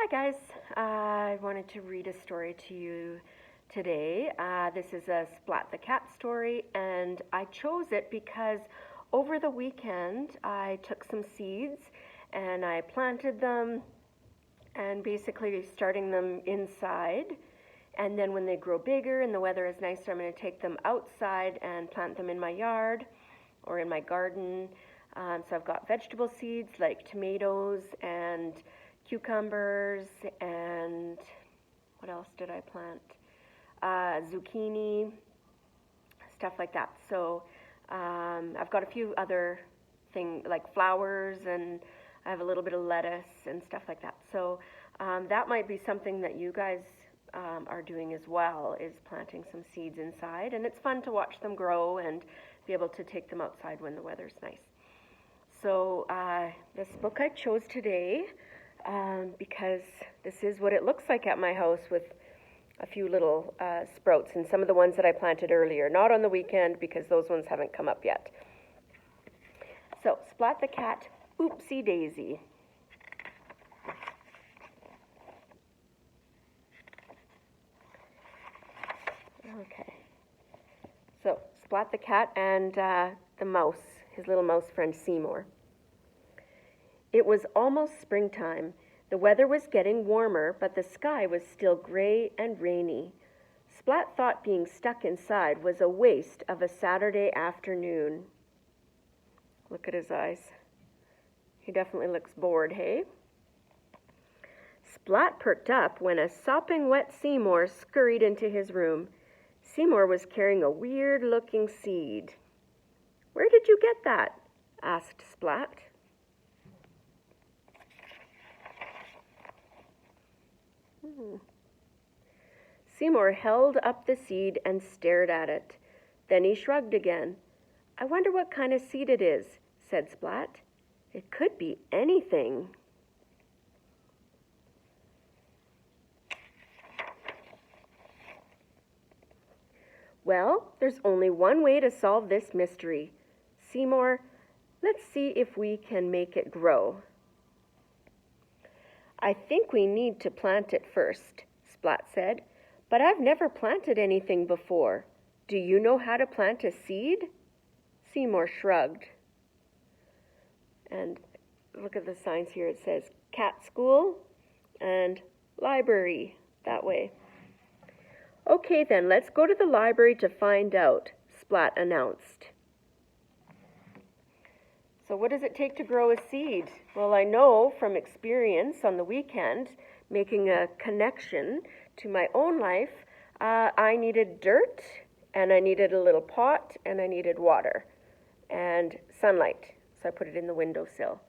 Hi guys, I wanted to read a story to you today. This is a Splat the Cat story, and I chose it because over the weekend I took some seeds and I planted them, and basically starting them inside, and then when they grow bigger and the weather is nicer, I'm going to take them outside and plant them in my yard or in my garden. So I've got vegetable seeds like tomatoes and cucumbers, and what else did I plant? Zucchini, stuff like that. So I've got a few other things like flowers, and I have a little bit of lettuce and stuff like that. So that might be something that you guys are doing as well, is planting some seeds inside. And it's fun to watch them grow and be able to take them outside when the weather's nice. So this book I chose today because this is what it looks like at my house, with a few little sprouts, and some of the ones that I planted earlier, not on the weekend because those ones haven't come up yet. So, Splat the Cat, Oopsie-Daisy. Okay. So, Splat the Cat and the mouse, his little mouse friend Seymour. It was almost springtime. The weather was getting warmer, but the sky was still gray and rainy. Splat thought being stuck inside was a waste of a Saturday afternoon. Look at his eyes. He definitely looks bored, hey? Splat perked up when a sopping wet Seymour scurried into his room. Seymour was carrying a weird-looking seed. "Where did you get that?" asked Splat. Seymour held up the seed and stared at it. Then he shrugged again. "I wonder what kind of seed it is," said Splat. "It could be anything." "Well, there's only one way to solve this mystery. Seymour, let's see if we can make it grow." "I think we need to plant it first," Splat said. "But I've never planted anything before. Do you know how to plant a seed?" Seymour shrugged. And look at the signs here. It says cat school and library that way. "Okay then, let's go to the library to find out," Splat announced. So what does it take to grow a seed? Well, I know from experience on the weekend, making a connection to my own life, I needed dirt, and I needed a little pot, and I needed water and sunlight. So I put it in the windowsill.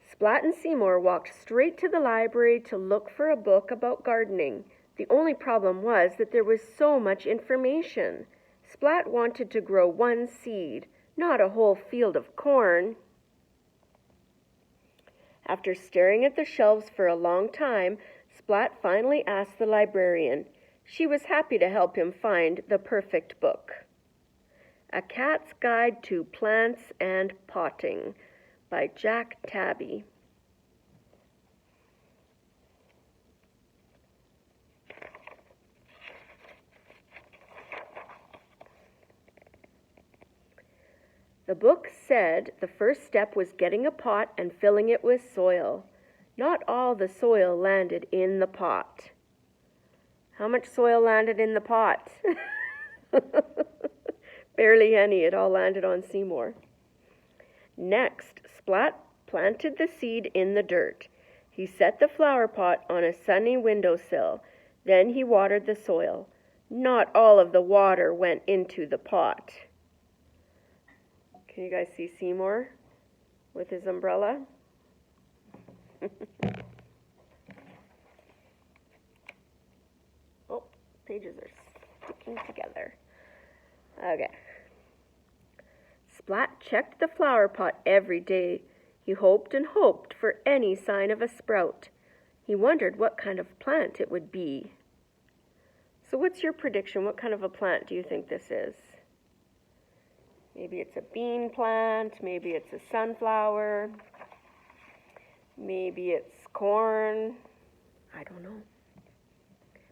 Splat and Seymour walked straight to the library to look for a book about gardening. The only problem was that there was so much information. Splat wanted to grow one seed, not a whole field of corn. After staring at the shelves for a long time, Splat finally asked the librarian. She was happy to help him find the perfect book. A Cat's Guide to Plants and Potting by Jack Tabby. The book said the first step was getting a pot and filling it with soil. Not all the soil landed in the pot. How much soil landed in the pot? Barely any. It all landed on Seymour. Next, Splat planted the seed in the dirt. He set the flower pot on a sunny windowsill. Then he watered the soil. Not all of the water went into the pot. Can you guys see Seymour with his umbrella? Oh, pages are sticking together. Okay. Splat checked the flower pot every day. He hoped and hoped for any sign of a sprout. He wondered what kind of plant it would be. So what's your prediction? What kind of a plant do you think this is? Maybe it's a bean plant, maybe it's a sunflower. Maybe it's corn. I don't know.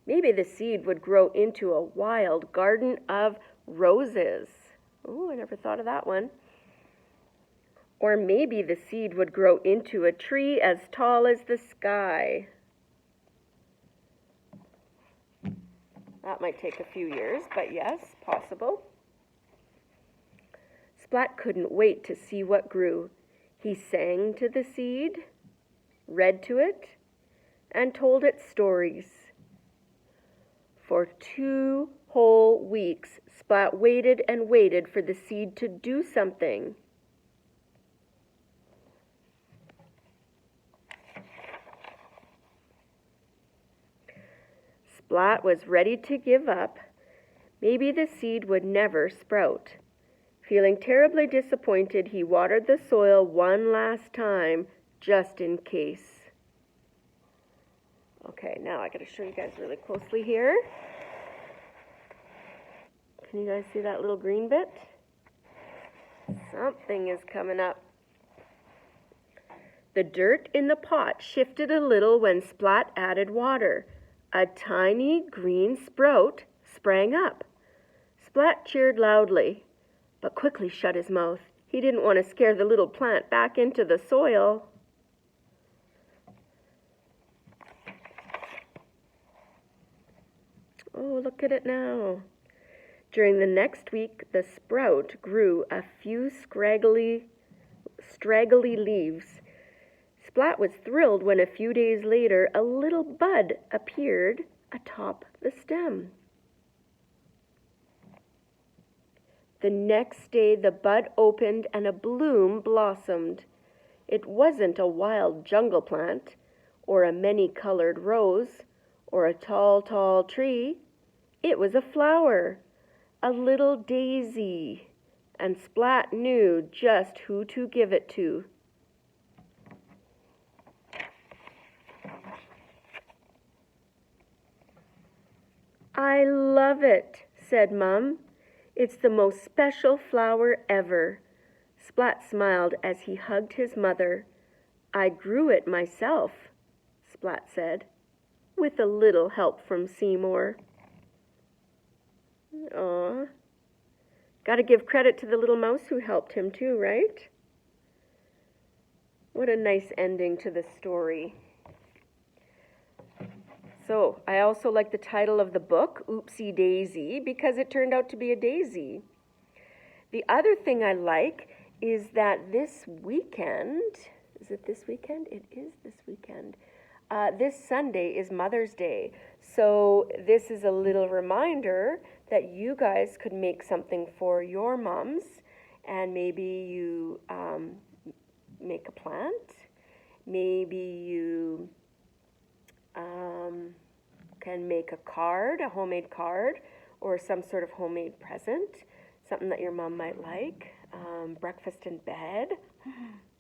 Maybe the seed would grow into a wild garden of roses. Oh, I never thought of that one. Or maybe the seed would grow into a tree as tall as the sky. That might take a few years, but yes, possible. Splat couldn't wait to see what grew. He sang to the seed, read to it, and told it stories. For 2 whole weeks, Splat waited and waited for the seed to do something. Splat was ready to give up. Maybe the seed would never sprout. Feeling terribly disappointed, he watered the soil one last time, just in case. Okay, now I gotta show you guys really closely here. Can you guys see that little green bit? Something is coming up. The dirt in the pot shifted a little when Splat added water. A tiny green sprout sprang up. Splat cheered loudly, but quickly shut his mouth. He didn't want to scare the little plant back into the soil. Oh, look at it now. During the next week, the sprout grew a few straggly leaves. Splat was thrilled when a few days later a little bud appeared atop the stem. The next day the bud opened and a bloom blossomed. It wasn't a wild jungle plant, or a many-colored rose, or a tall tree. It was a flower, a little daisy, and Splat knew just who to give it to. I love it, said Mum. It's the most special flower ever. Splat smiled as he hugged his mother. I grew it myself, Splat said, with a little help from Seymour. Aw. Gotta give credit to the little mouse who helped him too, right? What a nice ending to the story. So, I also like the title of the book, Oopsie-Daisy, because it turned out to be a daisy. The other thing I like is that this weekend, is it this weekend? It is this weekend. This Sunday is Mother's Day. So this is a little reminder that you guys could make something for your moms, and maybe you make a plant. Maybe you can make a card, a homemade card, or some sort of homemade present, something that your mom might like. Breakfast in bed,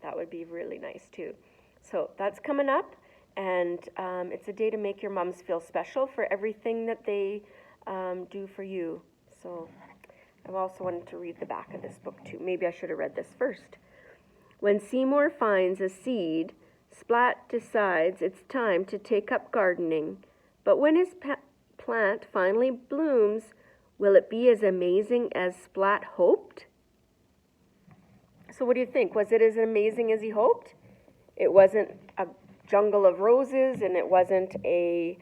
that would be really nice too. So that's coming up, and it's a day to make your moms feel special for everything that they do for you. So I've also wanted to read the back of this book too. Maybe I should have read this first. When Seymour finds a seed, Splat decides it's time to take up gardening. But when his plant finally blooms, will it be as amazing as Splat hoped? So what do you think? Was it as amazing as he hoped? It wasn't a jungle of roses, and it wasn't a,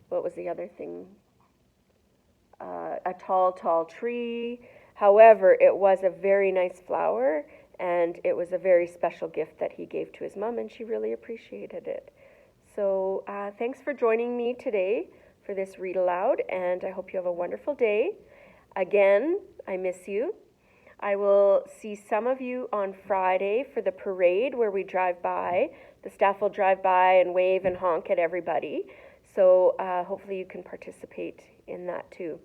what was the other thing? A tall tree. However, it was a very nice flower, and it was a very special gift that he gave to his mom, and she really appreciated it. So thanks for joining me today for this read aloud, and I hope you have a wonderful day. Again, I miss you. I will see some of you on Friday for the parade where we drive by. The staff will drive by and wave and honk at everybody. So hopefully you can participate in that too,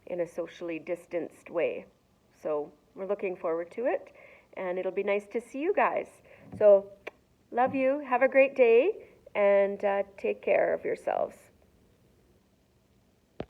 in a socially distanced way. So we're looking forward to it, and it'll be nice to see you guys. So love you. Have a great day, and take care of yourselves.